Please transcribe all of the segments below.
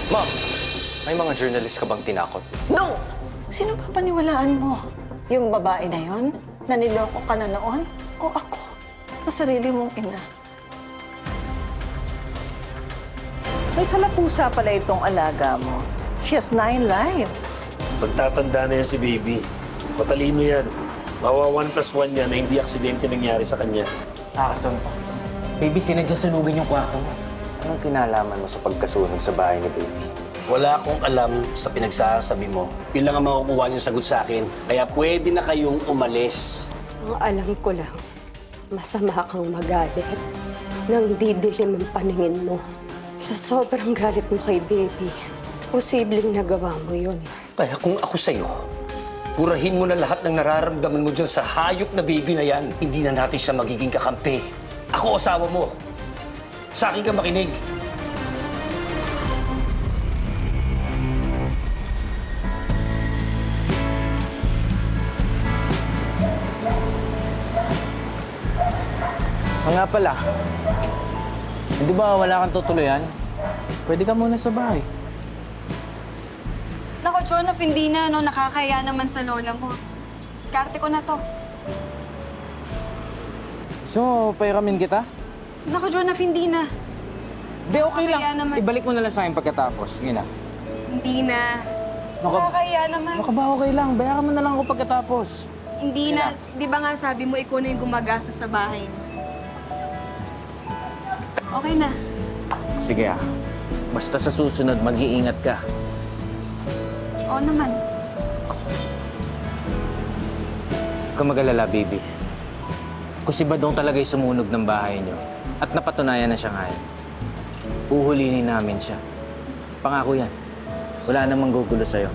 Ma'am, may mga journalist ka bang tinakot? No! Sino papaniwalaan mo? Yung babae na yon? Naniloko ka na noon? O ako? Na sarili mong ina? May salapusa pala itong alaga mo. She has 9 lives. Magtatanda na yan si baby. Matalino yan. Mawa 1+1 yan na hindi aksidente nangyari sa kanya. Nakakasonto. Baby, sinadya sunugin yung kwarto mo. Anong kinalaman mo sa pagkasunog sa bahay ni baby? Wala akong alam sa pinagsasabi mo. Yun lang ang makukuha niyong sagot sa akin. Kaya pwede na kayong umalis. Ang alam ko lang, masama kang magalit nang didilim ang paningin mo. Sa sobrang galit mo kay baby, posibleng nagawa mo yun. Kaya kung ako sa'yo, purahin mo na lahat ng nararamdaman mo dyan sa hayop na baby na yan. Hindi na natin siya magiging kakampi. Ako asawa mo. Sa akin ka makinig. Nga pala, hindi ba wala kang tutuloyan? Pwede ka muna sa bahay. Nako, Jonah, hindi na, no? Nakakaya naman sa lola mo. Diskarte ko na to. So, pairamin kita? Nako, Jonah, hindi na. Di, okay lang. Nakakaya naman. Ibalik mo na lang sa akin pagkatapos. Sige na. Hindi na. Nakakaya naman. Baka ba okay lang? Bayaran mo na lang ako pagkatapos. Hindi na. Di ba nga sabi mo, ikaw na yung gumagastos sa bahay? Okay na. Sige Basta sa susunod, mag-iingat ka. Oo naman. Huwag ka mag-alala, baby. Kung si Badong talaga yung sumunog ng bahay niyo at napatunayan na siya ngayon, uhulinin namin siya. Pangako yan. Wala namang gugulo sa'yo.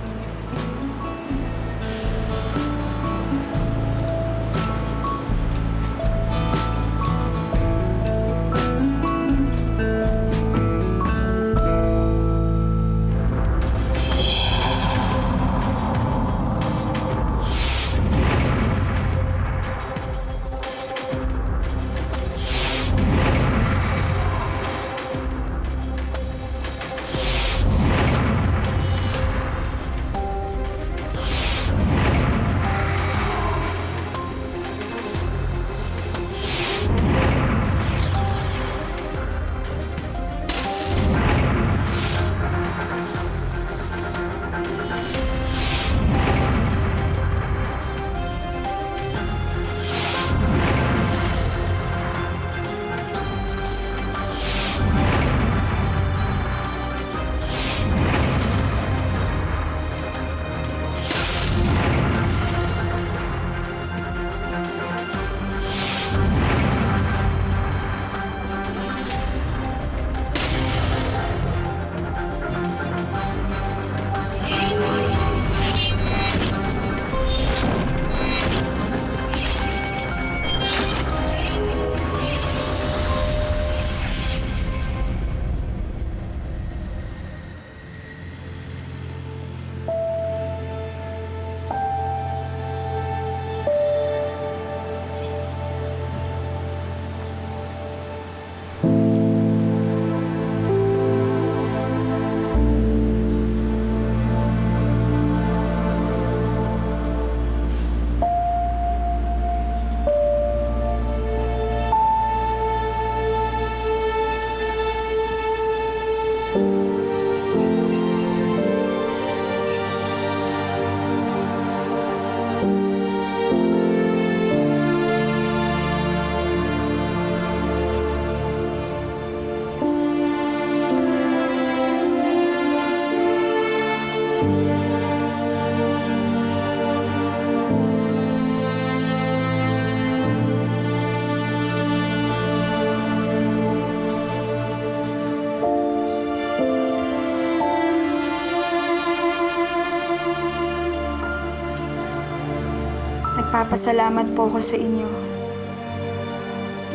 Nagpapasalamat po ako sa inyo.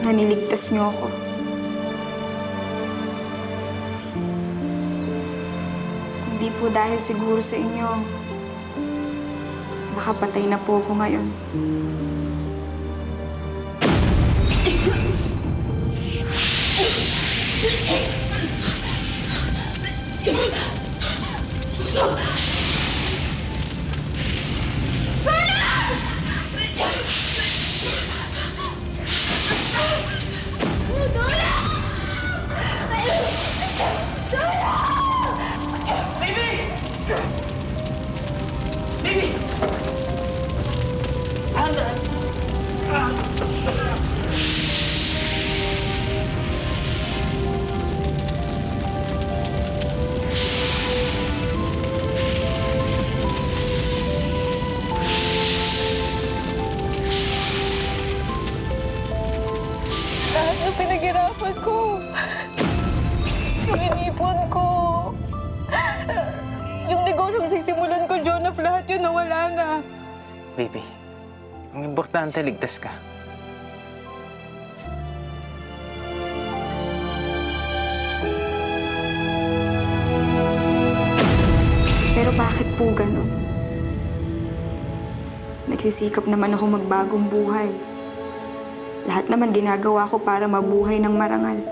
Naniligtas niyo ako. Hindi po dahil siguro sa inyo, baka patay na po ako ngayon. wala na. Baby, ang importante, ligtas ka. Pero bakit po ganun? Nagsisikap naman ako magbagong buhay. Lahat naman ginagawa ko para mabuhay ng marangal.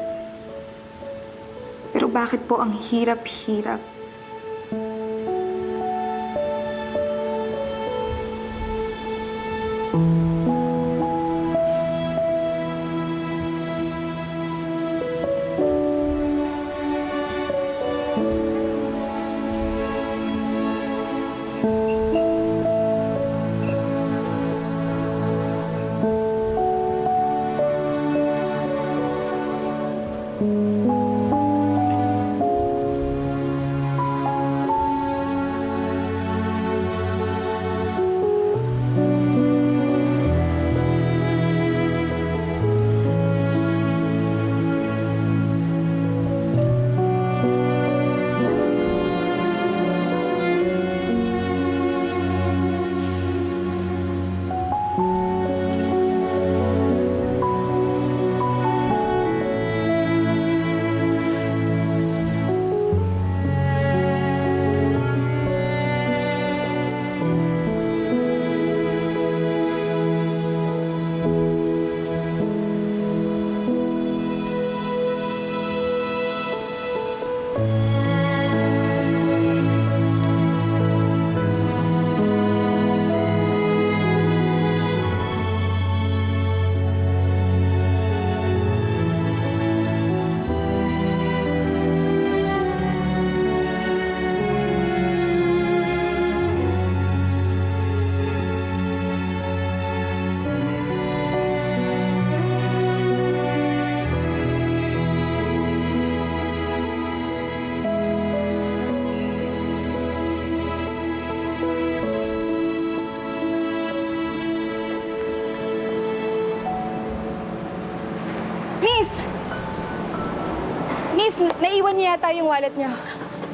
Pero bakit po ang hirap-hirap? Miss, naiwan niya yata yung wallet niya.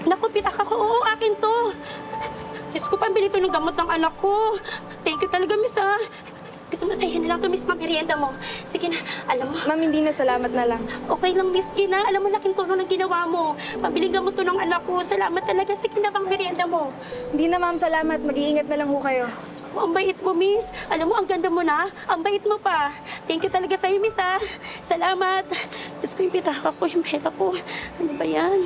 Naku, pinaka ko. Oo, akin to. Diyos ko, pambili to ng gamot ng anak ko. Thank you talaga, miss, ha. Gusto mo, sa'yo na lang to, miss, pang-merienda mo. Sige na, alam mo. Ma'am, hindi na. Salamat na lang. Okay lang, miss. Sige na, alam mo, laking tulong na ginawa mo. Pambili gamot to ng anak ko. Salamat talaga. Sige na, pang-merienda mo. Hindi na, ma'am. Salamat. Mag-iingat na lang ho kayo. Diyos mo, ang bait mo, miss. Alam mo, ang ganda mo na. Ang bait mo pa. Thank you talaga sa'yo, miss, ha. Salamat. Diyos ko, yung pitaka ko, yung pera ko. Ano ba yan?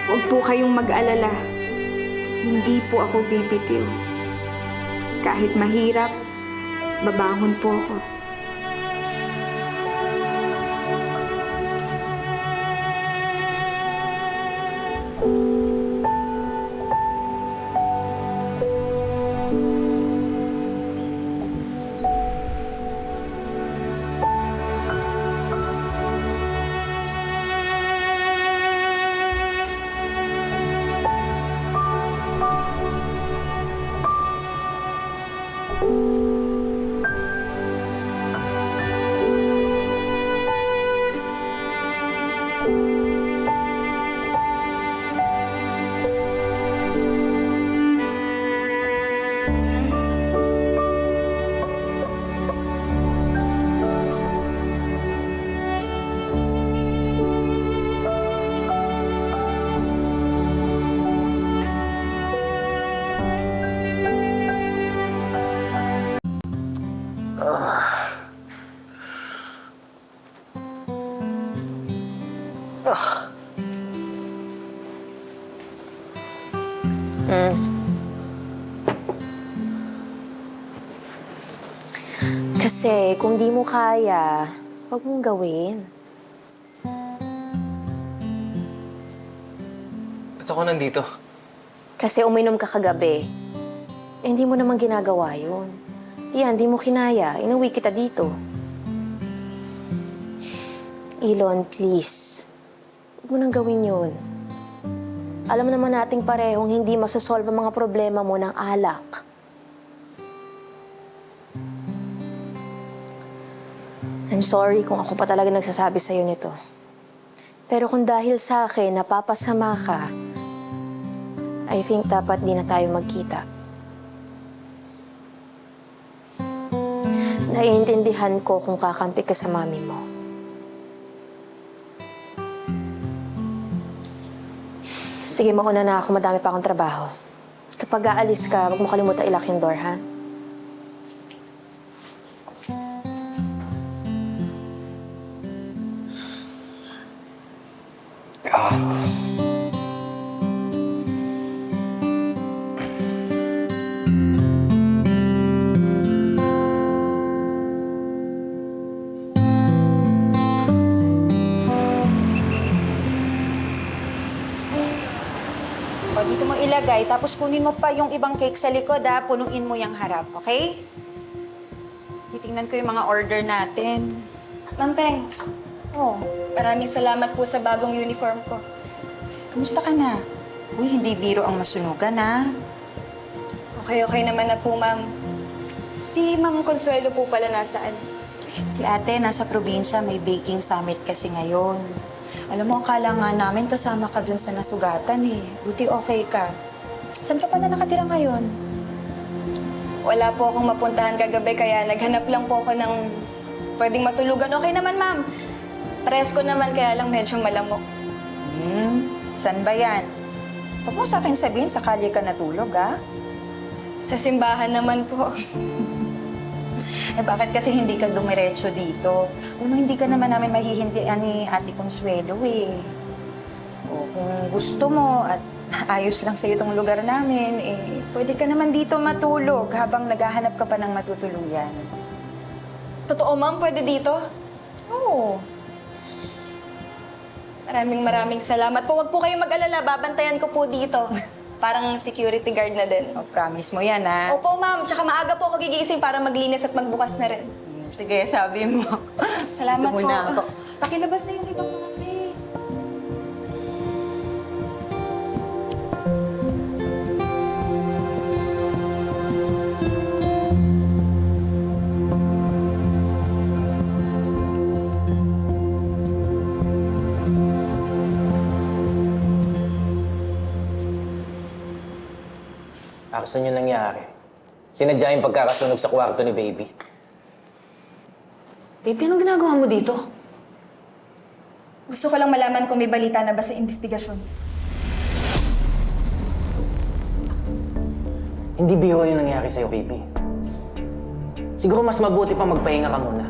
Huwag po kayong mag-alala. Hindi po ako bibitiw. Kahit mahirap, babangon po ako. Kasi kung di mo kaya, wag mong gawin. Ba't ako nandito? Kasi uminom ka kagabi. Eh, hindi mo naman ginagawa yun. Yan, di mo kinaya. Inuwi kita dito. Elon, please. Huwag mo nang gawin yun. Alam naman nating parehong hindi masosolve ang mga problema mo ng alak. I'm sorry kung ako pa talaga nagsasabi sa'yo nito. Pero kung dahil sa akin napapasama ka, I think dapat di na tayo magkita. Naiintindihan ko kung kakampi ka sa mami mo. Sige, mauna na ako. Madami pa akong trabaho. Kapag aalis ka, huwag mo kalimutan i-lock yung door, ha? O, dito mo ilagay, tapos kunin mo pa yung ibang cake sa likod, ha? Punuin mo yung harap, okay? Titingnan ko yung mga order natin. Ma'am Peng, maraming salamat po sa bagong uniform ko. Kamusta ka na? Uy, hindi biro ang masunugan, ha? Okay naman na po, ma'am. Si Ma'am Consuelo po pala nasaan? Si ate, nasa probinsya, may baking summit kasi ngayon. Alam mo, akala nga namin kasama ka dun sa nasugatan eh. Buti okay ka. Saan ka pa na nakatira ngayon? Wala po akong mapuntahan kagabi, kaya naghanap lang po ako ng pwedeng matulugan. Okay naman, ma'am. Presko naman, kaya lang medyo malamok. Saan ba yan? Huwag mo sa akin sabihin, sakali ka natulog, ha? Sa simbahan naman po. Eh, bakit kasi hindi ka dumiretso dito? Alam mo, hindi ka naman namin mahihindihan ni Ate Consuelo, eh. O, kung gusto mo at ayos lang sa'yo itong lugar namin, eh, pwede ka naman dito matulog habang naghahanap ka pa ng matutuluyan. Totoo, ma'am? Pwede dito? Oo. Maraming salamat po. Huwag po kayong mag-alala. Babantayan ko po dito. Parang security guard na din. O, promise mo yan, ha? Opo, ma'am. Tsaka maaga po ako gigising para maglinis at magbukas na rin. Sige, sabi mo. Salamat Dito po. muna ako. Pakilabas na yung ibang mga cake. Saan yun nangyari? Sinadya yung pagkakasunog sa kwarto ni Baby. Baby, anong ginagawa mo dito? Gusto ko lang malaman kung may balita na ba sa investigasyon. Hindi biro yung nangyari sa'yo, Baby. Siguro mas mabuti pa magpahinga ka muna.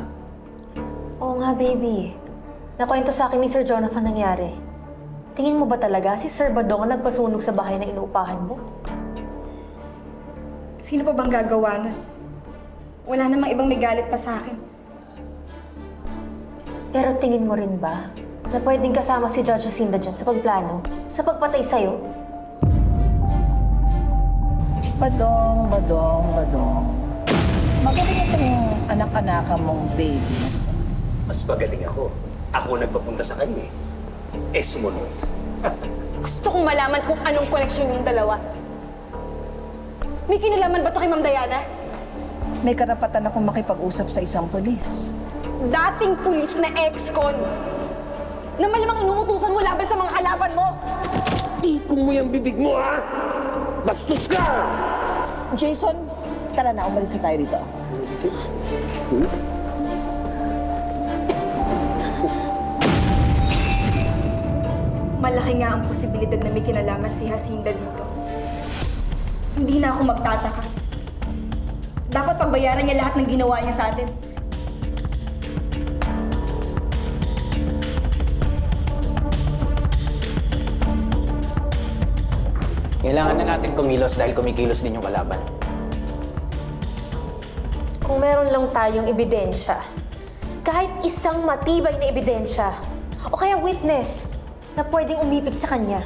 Oo nga, baby. Nakwento sa akin ni Sir Jonathan nangyari. Tingin mo ba talaga si Sir Badong ang nagpasunog sa bahay na inuupahan mo? Sino pa bang gagawa nun? Wala namang ibang may galit pa sa akin. Pero tingin mo rin ba na pwedeng kasama si Judge Jacinda dyan sa pagplano, sa pagpatay sa'yo? Badong. Magaling itong anak-anaka mong baby. Mas magaling ako. Ako nagpapunta sa kanya eh. Sumunod. Gusto kong malaman kung anong koneksyon yung dalawa. May kinalaman ba ito kay Ma'am Diana? May karapatan akong makipag-usap sa isang pulis. Dating pulis na ex-con na malamang inuutusan mo laban sa mga kalaban mo. Tikong mo yung bibig mo, ha? Bastos ka! Jason, tara na, umalis na tayo dito. Malaki nga ang posibilidad na may kinalaman si Jacinda dito. Hindi na ako magtataka. Dapat pagbayaran niya lahat ng ginawa niya sa atin. Kailangan na natin kumilos dahil kumikilos din yung kalaban. Kung meron lang tayong ebidensya, kahit isang matibay na ebidensya, o kaya witness na pwedeng umipit sa kanya,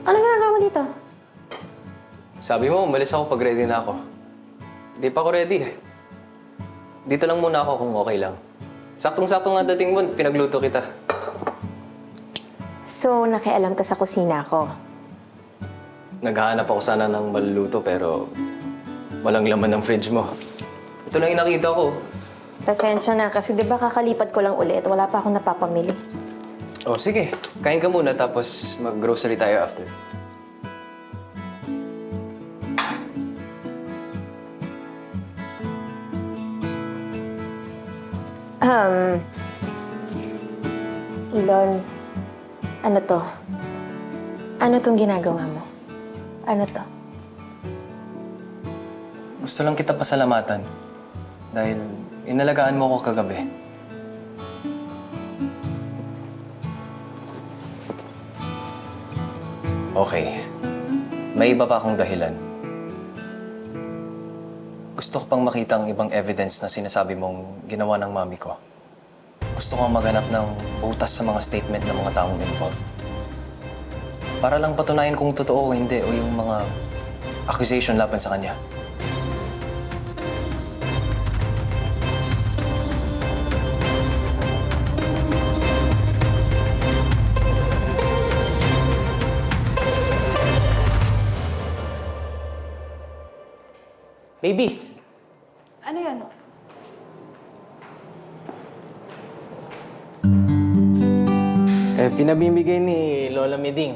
ano ginagawa mo dito? Sabi mo, umalis ako pag ready na ako. Hindi pa ako ready eh. Dito lang muna ako kung okay lang. Saktong-sakto nga dating mo, pinagluto kita. So, nakialam ka sa kusina ko. Naghahanap ako sana ng maluluto pero walang laman ng fridge mo. Ito lang yung nakita ko. Pasensya na kasi di ba kakalipat ko lang ulit. Wala pa akong napapamili. Oh, sige. Kain ka muna tapos mag-grocery tayo after. Ilon, ano to? Ano tong ginagawa mo? Ano to? Gusto lang kita pasalamatan dahil inalagaan mo ako kagabi. Okay. May iba pa akong dahilan. Gusto ko pang makita ang ibang evidence na sinasabi mong ginawa ng mami ko. Gusto ko maghanap ng butas sa mga statement ng mga taong involved. Para lang patunayan kung totoo o hindi o yung mga accusation laban sa kanya. Baby! Ano yun? Pinabibigay ni Lola Meding.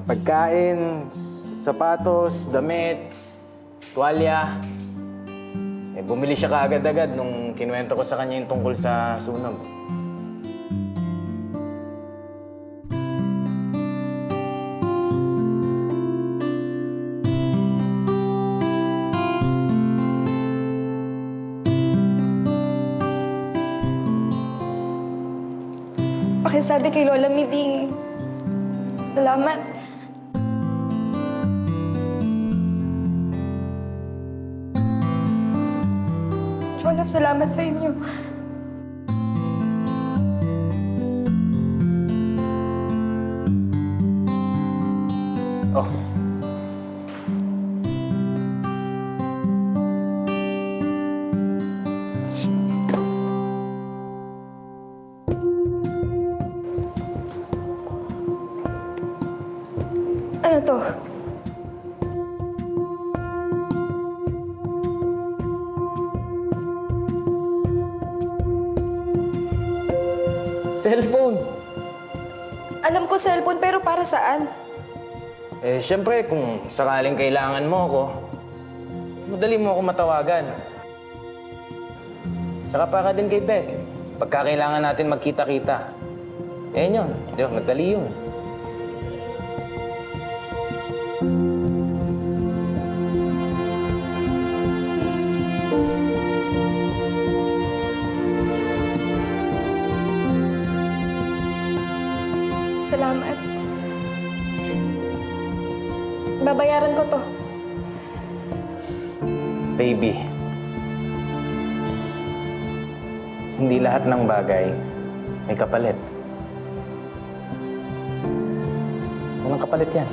Pagkain, sapatos, damit, tuwalya. Bumili siya kaagad-agad nung kinuwento ko sa kanya yung tungkol sa sunog. Pakisabi kay Lola Miding. Salamat. Jonah, salamat sa inyo. Oh. Ano to? Cellphone! Alam ko cellphone, pero para saan? Siyempre, kung sakaling kailangan mo ako, madali mo ako matawagan. Tsaka para din kay Beth, pagka kailangan natin magkita-kita. Yun. Di ba? Madali yun. Salamat. Babayaran ko to. Baby, hindi lahat ng bagay may kapalit. Walang kapalit yan.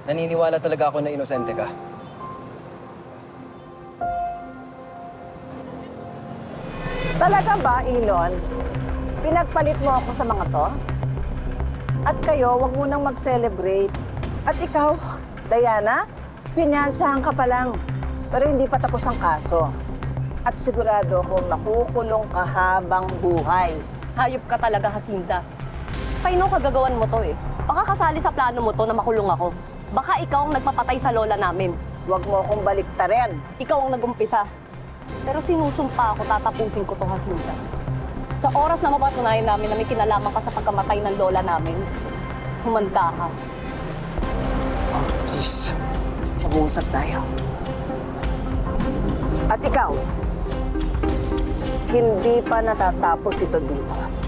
Naniniwala talaga ako na inosente ka. Talaga ba, Ilon? Pinagpalit mo ako sa mga to? At kayo, wag mo nang mag-celebrate. At ikaw, Diana, pinansahan ka pa lang. Pero hindi pa tapos ang kaso. At sigurado akong makukulong ka habang buhay. Hayop ka talaga, Jacinta. Paano kagagawan mo to eh? Baka kasali sa plano mo to na makulong ako. Baka ikaw ang nagpapatay sa lola namin. Huwag mo akong baliktarin. Ikaw ang nagumpisa. Pero sinusumpa ako, tatapusin ko to, Jacinta. Sa oras na mapatunayan namin na may kinalaman ka sa pagkamatay ng lola namin, humanda ka. Mom, please. Mag-uusap tayo. At ikaw, hindi pa natatapos ito dito.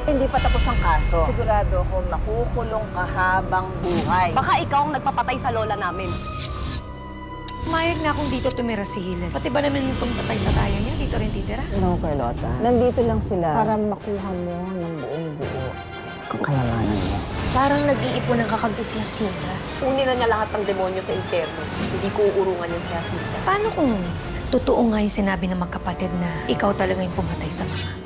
Hindi pa tapos ang kaso. Sigurado akong makukulong ka habang buhay. Baka ikaw ang nagpapatay sa lola namin. Mayag na akong dito tumira si Hillary. Pati ba naman itong patay-patayan niya, dito rin titira? No, Carlota. Nandito lang sila para makuha mo ng buong-buo ang kayamanan mo. Parang nag-iipon ng kakampi si Jacinta. Kunin na niya lahat ng demonyo sa impyerno. Hindi ko uurungan yan si Jacinta. Paano kung totoo nga yung sinabi ng magkapatid na ikaw talaga yung pumatay sa mga?